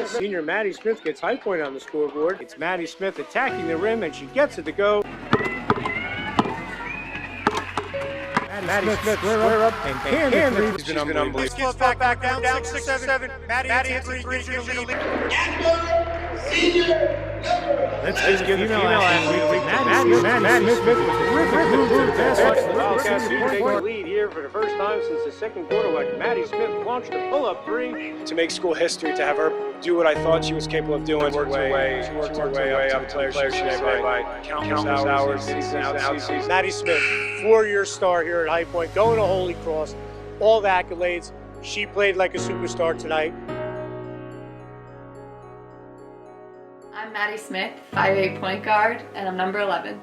Senior Maddie Smith gets high point on the scoreboard. It's Maddie Smith attacking the rim, and she gets it to go. Maddie Smith square up and can the three. She's been unbelievable. Back down 6-7. Maddie hits the three. Let's give the female athlete Maddie Smith with a terrific move to the basket. The Wildcats take the lead here for the first time since the second quarter. Like Maddie Smith launched a pull-up three to make school history, to have her do what I thought she was capable of doing. She worked her way up to player today by countless hours, season. Maddie Smith, 4-year star here at High Point, going to Holy Cross, all the accolades. She played like a superstar tonight. I'm Maddie Smith, 5'8" point guard, and I'm number 11.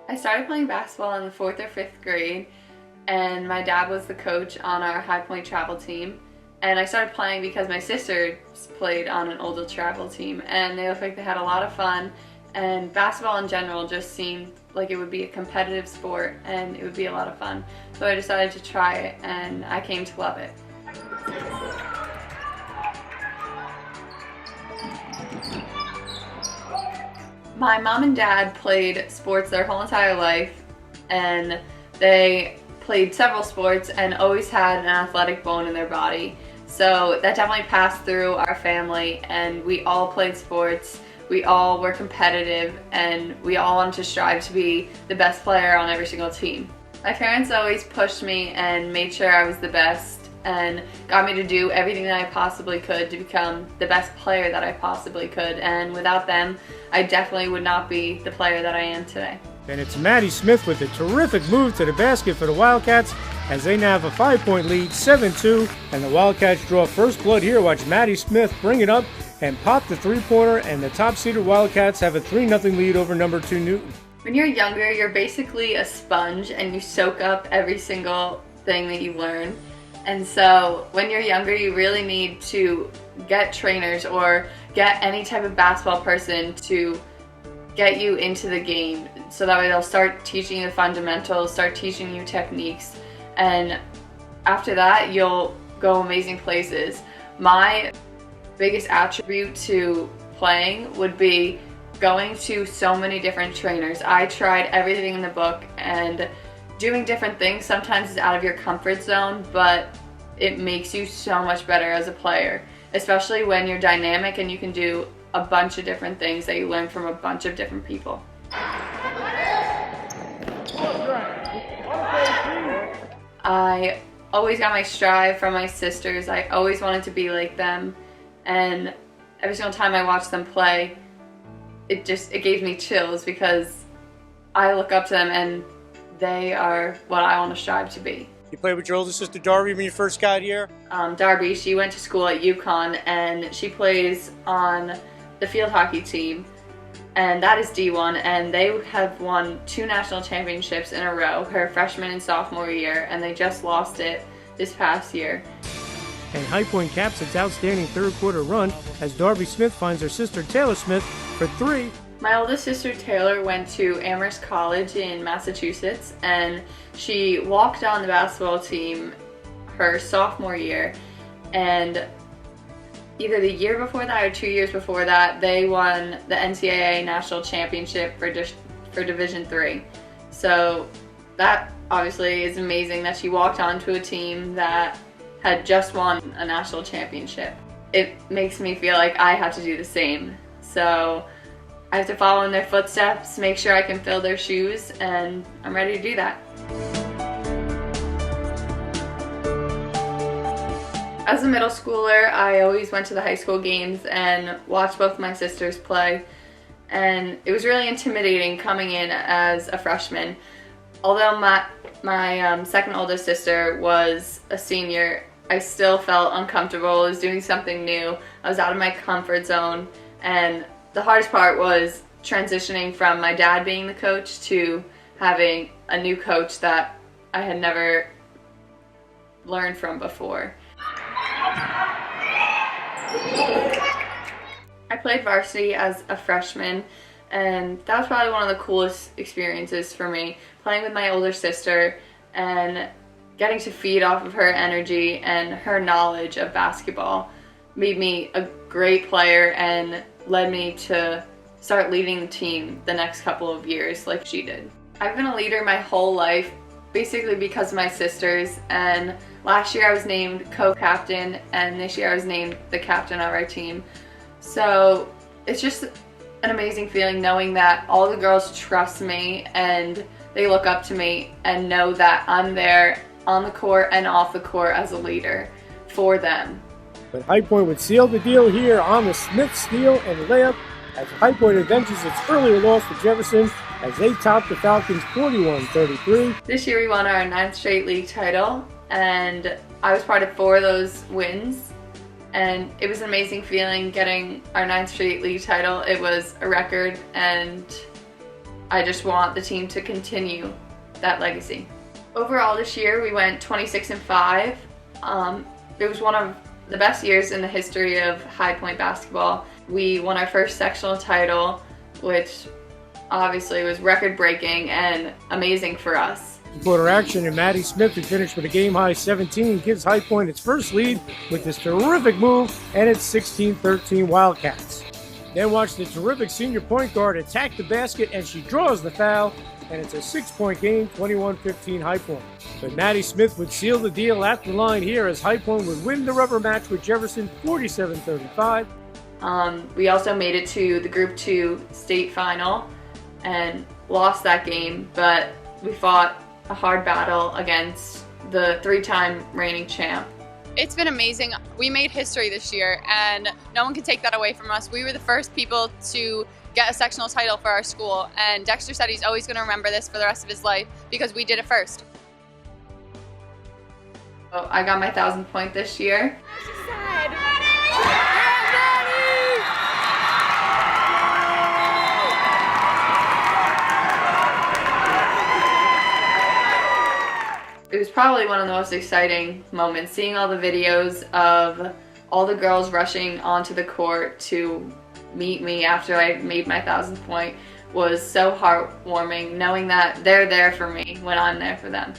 I started playing basketball in the 4th or 5th grade, and my dad was the coach on our High Point travel team. And I started playing because my sisters played on an older travel team, and they looked like they had a lot of fun, and basketball in general just seemed like it would be a competitive sport and it would be a lot of fun. So I decided to try it, and I came to love it. My mom and dad played sports their whole entire life, and they played several sports and always had an athletic bone in their body. So that definitely passed through our family, and we all played sports, we all were competitive, and we all wanted to strive to be the best player on every single team. My parents always pushed me and made sure I was the best and got me to do everything that I possibly could to become the best player that I possibly could, and without them, I definitely would not be the player that I am today. And it's Maddie Smith with a terrific move to the basket for the Wildcats as they now have a 5-point lead, 7-2, and the Wildcats draw first blood here. Watch Maddie Smith bring it up and pop the three-pointer, and the top-seeded Wildcats have a 3-0 lead over number 2 Newton. When you're younger, you're basically a sponge and you soak up every single thing that you learn. And so when you're younger, you really need to get trainers or get any type of basketball person to get you into the game, so that way they'll start teaching you the fundamentals, start teaching you techniques, and after that you'll go amazing places. My biggest attribute to playing would be going to so many different trainers. I tried everything in the book, and doing different things sometimes is out of your comfort zone, but it makes you so much better as a player, especially when you're dynamic and you can do a bunch of different things that you learn from a bunch of different people. I always got my strive from my sisters. I always wanted to be like them, and every single time I watched them play, it gave me chills because I look up to them and they are what I want to strive to be. You played with your older sister Darby when you first got here? Darby, she went to school at UConn and she plays on the field hockey team, and that is D1, and they have won 2 national championships in a row, her freshman and sophomore year, and they just lost it this past year. And High Point caps its outstanding third quarter run as Darby Smith finds her sister Taylor Smith for 3. My oldest sister Taylor went to Amherst College in Massachusetts, and she walked on the basketball team her sophomore year, and either the year before that or 2 years before that, they won the NCAA national championship for Division III. So that obviously is amazing that she walked onto a team that had just won a national championship. It makes me feel like I have to do the same. So I have to follow in their footsteps, make sure I can fill their shoes, and I'm ready to do that. As a middle schooler, I always went to the high school games and watched both my sisters play, and it was really intimidating coming in as a freshman. Although my second oldest sister was a senior, I still felt uncomfortable. I was doing something new. I was out of my comfort zone, and the hardest part was transitioning from my dad being the coach to having a new coach that I had never learned from before. I played varsity as a freshman, and that was probably one of the coolest experiences for me, playing with my older sister and getting to feed off of her energy and her knowledge of basketball. Made me a great player and led me to start leading the team the next couple of years like she did. I've been a leader my whole life, basically because of my sisters, and last year I was named co-captain, and this year I was named the captain of our team. So it's just an amazing feeling knowing that all the girls trust me and they look up to me and know that I'm there on the court and off the court as a leader for them. But High Point would seal the deal here on the Smith steal and layup as High Point avenges its earlier loss to Jefferson as they top the Falcons 41-33. This year we won our 9th straight league title, and I was part of 4 of those wins, and it was an amazing feeling getting our 9th straight league title. It was a record, and I just want the team to continue that legacy. Overall this year we went 26-5. It was one of the best years in the history of High Point basketball. We won our first sectional title, which obviously was record-breaking and amazing for us. Quarter action, and Maddy Smith, who finished with a game-high 17, gives High Point its first lead with this terrific move, and it's 16-13 Wildcats. Then watch the terrific senior point guard attack the basket, and she draws the foul, and it's a 6-point game, 21-15 High Point. But Maddy Smith would seal the deal at the line here as High Point would win the rubber match with Jefferson 47-35. We also made it to the Group 2 state final and lost that game, but we fought a hard battle against the 3-time reigning champ. It's been amazing. We made history this year, and no one can take that away from us. We were the first people to get a sectional title for our school, and Dexter said he's always going to remember this for the rest of his life because we did it first. So I got my 1,000th point this year. It was probably one of the most exciting moments, seeing all the videos of all the girls rushing onto the court to meet me after I made my 1,000th point was so heartwarming, knowing that they're there for me when I'm there for them.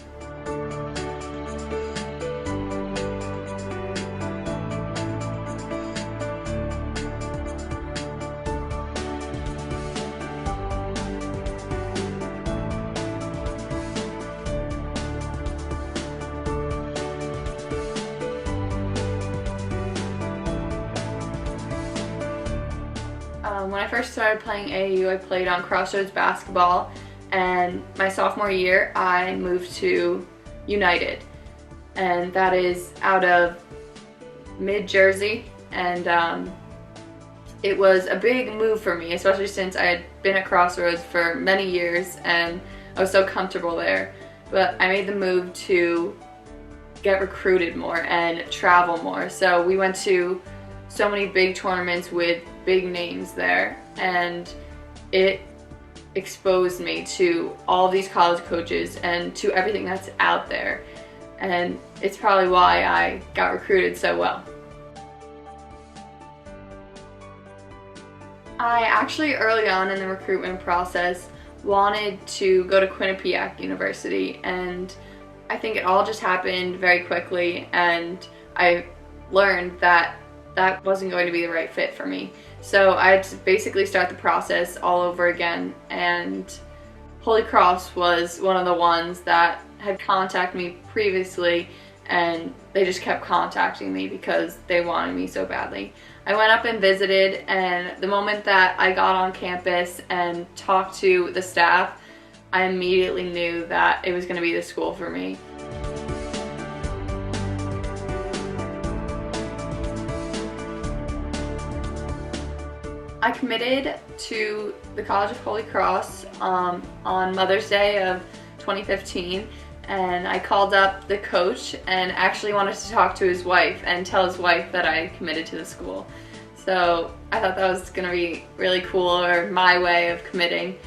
When I first started playing AAU, I played on Crossroads basketball, and my sophomore year I moved to United, and that is out of mid-Jersey, and it was a big move for me, especially since I had been at Crossroads for many years and I was so comfortable there. But I made the move to get recruited more and travel more. So we went to so many big tournaments with big names there, and it exposed me to all of these college coaches and to everything that's out there. And it's probably why I got recruited so well. I actually early on in the recruitment process wanted to go to Quinnipiac University, and I think it all just happened very quickly, and I learned that that wasn't going to be the right fit for me. So I had to basically start the process all over again, and Holy Cross was one of the ones that had contacted me previously, and they just kept contacting me because they wanted me so badly. I went up and visited, and the moment that I got on campus and talked to the staff, I immediately knew that it was going to be the school for me. I committed to the College of Holy Cross on Mother's Day of 2015, and I called up the coach and actually wanted to talk to his wife and tell his wife that I committed to the school. So I thought that was going to be really cool, or my way of committing,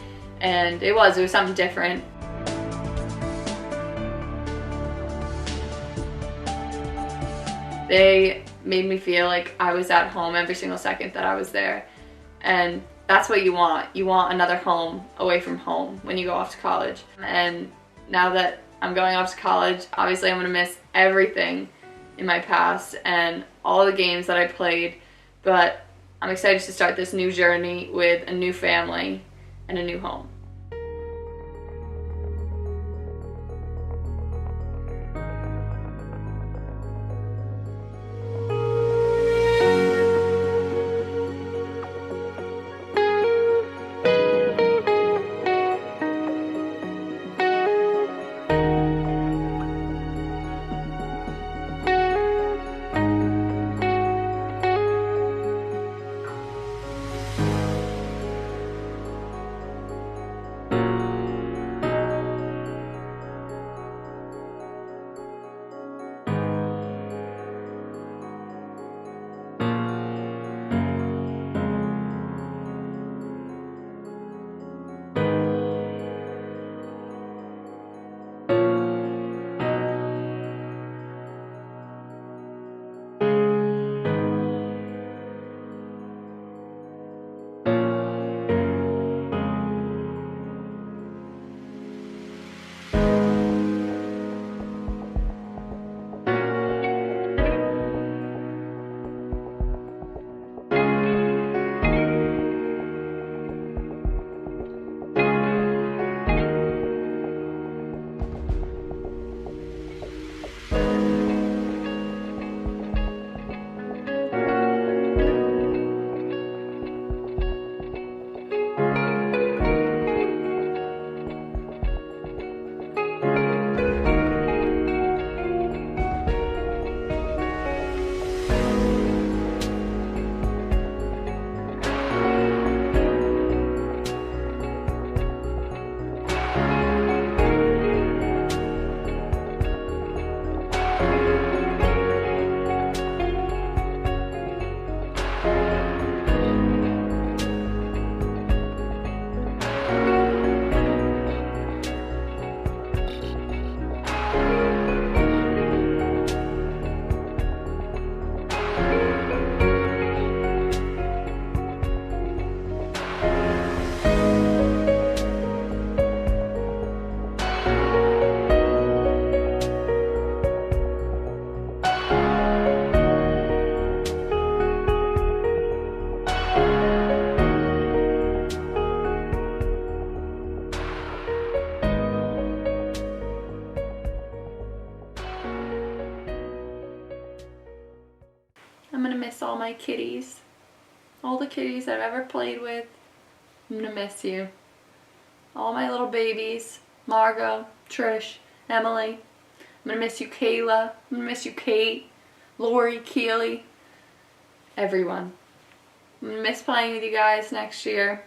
and it was something different. They made me feel like I was at home every single second that I was there, and that's what you want. You want another home away from home when you go off to college. And now that I'm going off to college, obviously I'm going to miss everything in my past and all the games that I played, but I'm excited to start this new journey with a new family and a new home. I'm gonna miss all my kitties. All the kitties I've ever played with. I'm gonna miss you. All my little babies. Margot, Trish, Emily. I'm gonna miss you, Kayla. I'm gonna miss you, Kate, Lori, Keely. Everyone. I'm gonna miss playing with you guys next year.